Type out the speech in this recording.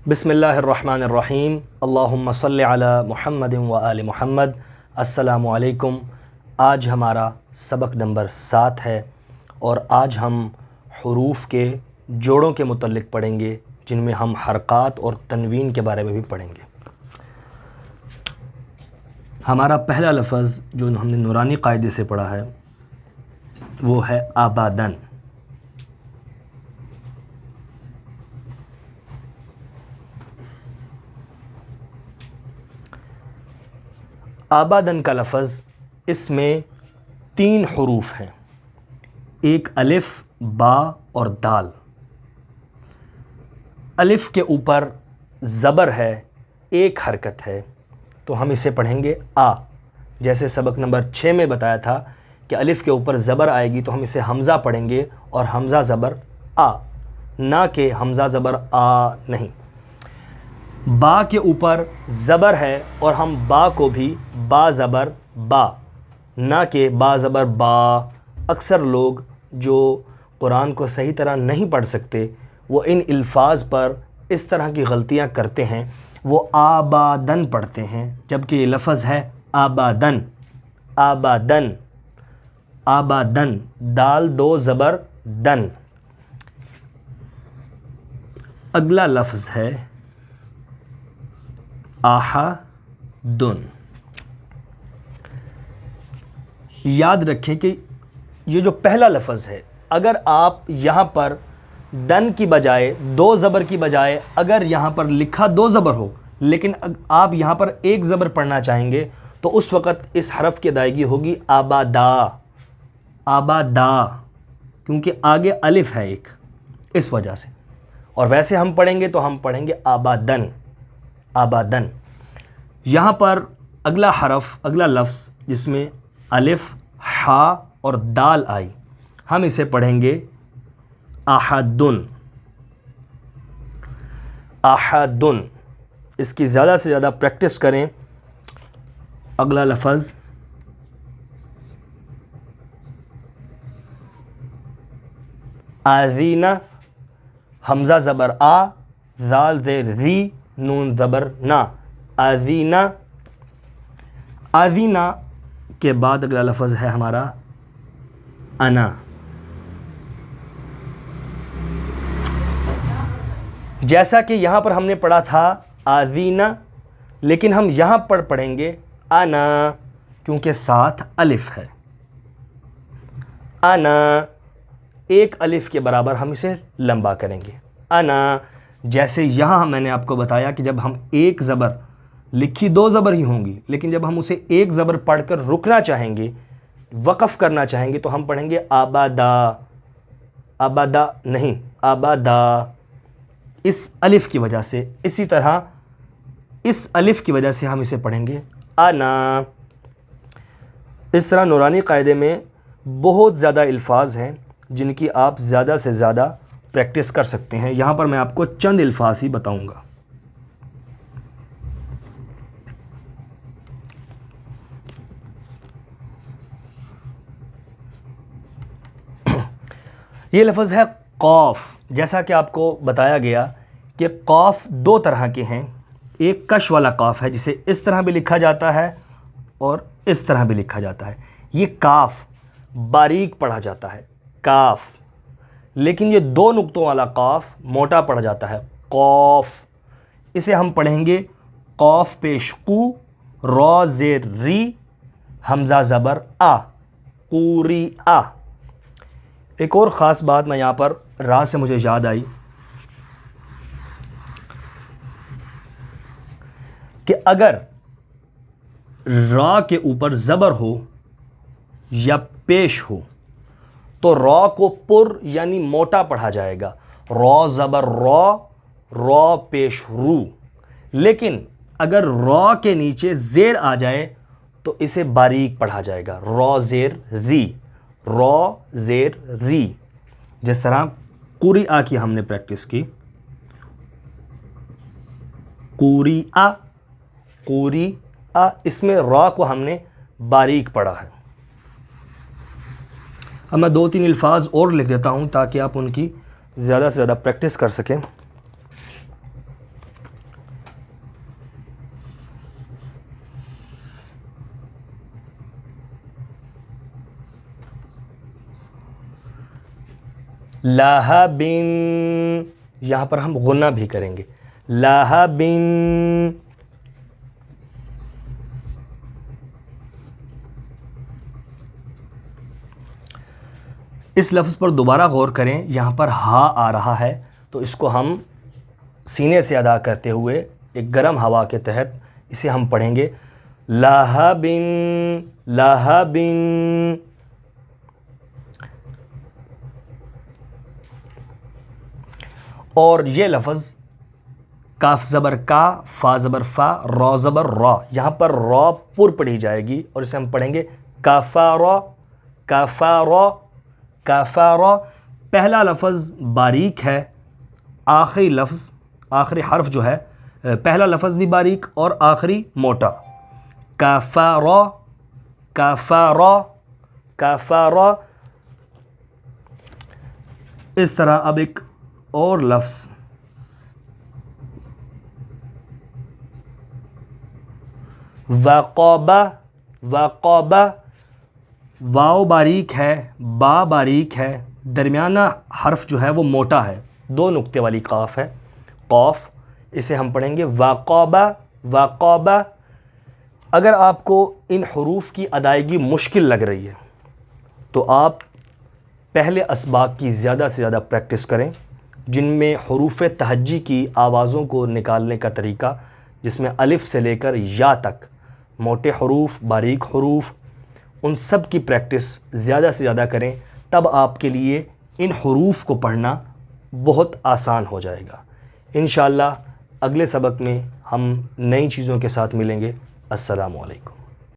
بسم اللہ الرحمن الرحیم اللہم صلی علی محمد و آل محمد۔ السلام علیکم۔ آج ہمارا سبق نمبر 7 ہے اور آج ہم حروف کے جوڑوں کے متعلق پڑھیں گے، جن میں ہم حرکات اور تنوین کے بارے میں بھی پڑھیں گے۔ ہمارا پہلا لفظ جو ہم نے نورانی قاعدے سے پڑھا ہے وہ ہے آبادن۔ آبادن کا لفظ، اس میں 3 حروف ہیں، ایک الف، با اور دال۔ الف کے اوپر زبر ہے، ایک حرکت ہے، تو ہم اسے پڑھیں گے آ۔ جیسے سبق نمبر 6 میں بتایا تھا کہ الف کے اوپر زبر آئے گی تو ہم اسے حمزہ پڑھیں گے، اور حمزہ زبر آ، نہ کہ حمزہ زبر آ نہیں۔ با کے اوپر زبر ہے اور ہم با کو بھی با زبر با، نہ کہ با زبر با۔ اکثر لوگ جو قرآن کو صحیح طرح نہیں پڑھ سکتے وہ ان الفاظ پر اس طرح کی غلطیاں کرتے ہیں، وہ آبادن پڑھتے ہیں، جبکہ یہ لفظ ہے آبادن۔ آبادن، آبادن، دال 2 زبر دن۔ اگلا لفظ ہے احدن۔ یاد رکھیں کہ یہ جو پہلا لفظ ہے، اگر آپ یہاں پر دن کی بجائے 2 زبر کی بجائے اگر یہاں پر لکھا 2 زبر ہو، لیکن آپ یہاں پر 1 زبر پڑھنا چاہیں گے تو اس وقت اس حرف کی ادائیگی ہوگی آبادا۔ آبادا، کیونکہ آگے الف ہے ایک، اس وجہ سے۔ اور ویسے ہم پڑھیں گے تو ہم پڑھیں گے آبادن۔ آبادن۔ یہاں پر اگلا حرف، اگلا لفظ جس میں الف، ہا اور دال آئی، ہم اسے پڑھیں گے احدن۔ احدن۔ اس کی زیادہ سے زیادہ پریکٹس کریں۔ اگلا لفظ آذینہ، حمزہ زبر آ، ذال زیر ذی، نون زبر نا، آذینہ۔ آذینہ کے بعد اگلا لفظ ہے ہمارا انا۔ جیسا کہ یہاں پر ہم نے پڑھا تھا آذینہ، لیکن ہم یہاں پر پڑھیں گے انا، کیونکہ ساتھ الف ہے۔ انا، ایک الف کے برابر ہم اسے لمبا کریں گے، انا۔ جیسے یہاں میں نے آپ کو بتایا کہ جب ہم ایک زبر، لکھی 2 زبر ہی ہوں گی، لیکن جب ہم اسے ایک زبر پڑھ کر رکنا چاہیں گے، وقف کرنا چاہیں گے، تو ہم پڑھیں گے آبادا۔ آبادا نہیں، آبادا، اس الف کی وجہ سے۔ اسی طرح اس الف کی وجہ سے ہم اسے پڑھیں گے انا۔ اس طرح نورانی قاعدے میں بہت زیادہ الفاظ ہیں جن کی آپ زیادہ سے زیادہ پریکٹس کر سکتے ہیں۔ یہاں پر میں آپ کو چند الفاظ ہی بتاؤں گا۔ یہ لفظ ہے قوف۔ جیسا کہ آپ کو بتایا گیا کہ قوف 2 طرح کے ہیں، ایک کش والا قاف ہے جسے اس طرح بھی لکھا جاتا ہے اور اس طرح بھی لکھا جاتا ہے۔ یہ کاف باریک پڑھا جاتا ہے، کاف، لیکن یہ 2 نقطوں والا قاف موٹا پڑھا جاتا ہے، قوف۔ اسے ہم پڑھیں گے قوف پیش قو، را زیر ری، حمزہ زبر آ، قوری آ۔ ایک اور خاص بات میں یہاں پر را سے مجھے یاد آئی کہ اگر را کے اوپر زبر ہو یا پیش ہو تو را کو پر یعنی موٹا پڑھا جائے گا، را زبر را، را پیش رو۔ لیکن اگر را کے نیچے زیر آ جائے تو اسے باریک پڑھا جائے گا، را زیر ری، را زیر ری۔ جس طرح قوری آ کی ہم نے پریکٹس کی، قوری آ، قوری آ، اس میں را کو ہم نے باریک پڑھا ہے۔ اب میں 2-3 الفاظ اور لکھ دیتا ہوں تاکہ آپ ان کی زیادہ سے زیادہ پریکٹس کر سکیں۔ لہبن، یہاں پر ہم غنہ بھی کریں گے، لہبن۔ اس لفظ پر دوبارہ غور کریں، یہاں پر ہا آ رہا ہے، تو اس کو ہم سینے سے ادا کرتے ہوئے ایک گرم ہوا کے تحت اسے ہم پڑھیں گے، لہبن لہبن۔ اور یہ لفظ کاف زبر کا، فا زبر فا، را زبر را، یہاں پر را پر پڑھی جائے گی اور اسے ہم پڑھیں گے کفارا کفارا کفارا۔ پہلا لفظ باریک ہے، آخری لفظ، آخری حرف جو ہے، پہلا لفظ بھی باریک اور آخری موٹا، کفارا کفارا کفارا۔ اس طرح اب ایک اور لفظ وقابہ وقابہ، واو باریک ہے، با باریک ہے، درمیانہ حرف جو ہے وہ موٹا ہے، 2 نقطے والی قاف ہے، قوف، اسے ہم پڑھیں گے وقابہ وقابہ۔ اگر آپ کو ان حروف کی ادائیگی مشکل لگ رہی ہے تو آپ پہلے اسباق کی زیادہ سے زیادہ پریکٹس کریں، جن میں حروف تہجی کی آوازوں کو نکالنے کا طریقہ، جس میں الف سے لے کر یا تک موٹے حروف، باریک حروف، ان سب کی پریکٹس زیادہ سے زیادہ کریں، تب آپ کے لیے ان حروف کو پڑھنا بہت آسان ہو جائے گا۔ انشاءاللہ اگلے سبق میں ہم نئی چیزوں کے ساتھ ملیں گے۔ السلام علیکم۔